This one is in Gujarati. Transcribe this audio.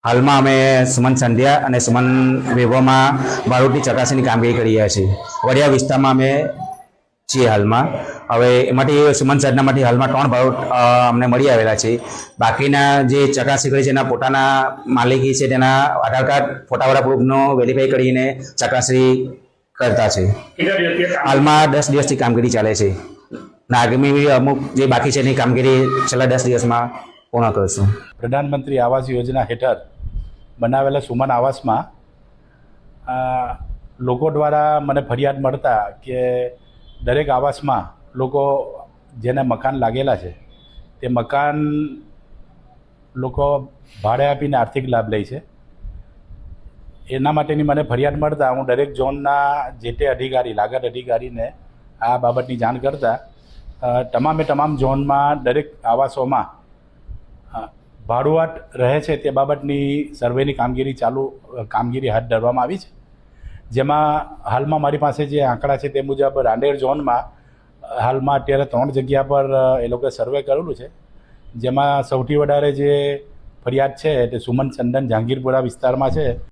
હાલમાં અમે સુમન સંધ્યા અને સુમન વેવોમાં બારોટની ચકાસણીની કામગીરી કરી રહ્યા છીએ. વડિયા વિસ્તારમાં અમે છીએ હાલમાં. હવે એમાંથી સુમન સાધનામાંથી હાલમાં 3 બારોટ અમને મળી આવેલા છે. બાકીના જે ચકાસણી કરી છે એના પોતાના માલિકી છે, તેના આધાર કાર્ડ ફોટાવાળા પ્રૂફનો વેરીફાઈ કરીને ચકાસણી કરતા છે. હાલમાં 10 દિવસથી કામગીરી ચાલે છે. આગામી અમુક જે બાકી છે એની કામગીરી છેલ્લા 10 દિવસમાં પૂર્ણ કરશું. પ્રધાનમંત્રી આવાસ યોજના હેઠળ બનાવેલા સુમન આવાસમાં લોકો દ્વારા મને ફરિયાદ મળતા કે દરેક આવાસમાં લોકો જેને મકાન લાગેલા છે તે મકાન લોકો ભાડે આપીને આર્થિક લાભ લે છે. એના માટેની મને ફરિયાદ મળતા હું દરેક ઝોનના જે તે અધિકારી લાગત અધિકારીને આ બાબતની જાણ કરતા તમામ ઝોનમાં દરેક આવાસોમાં ભાડુઆત રહે છે તે બાબતની સર્વેની કામગીરી હાથ ધરવામાં આવી છે. જેમાં હાલમાં મારી પાસે જે આંકડા છે તે મુજબ રાંદેર ઝોનમાં હાલમાં અત્યારે 3 જગ્યા પર એ લોકોએ સર્વે કરેલું છે. જેમાં સૌથી વધારે જે ફરિયાદ છે તે સુમન ચંદન જહાંગીરપુરા વિસ્તારમાં છે.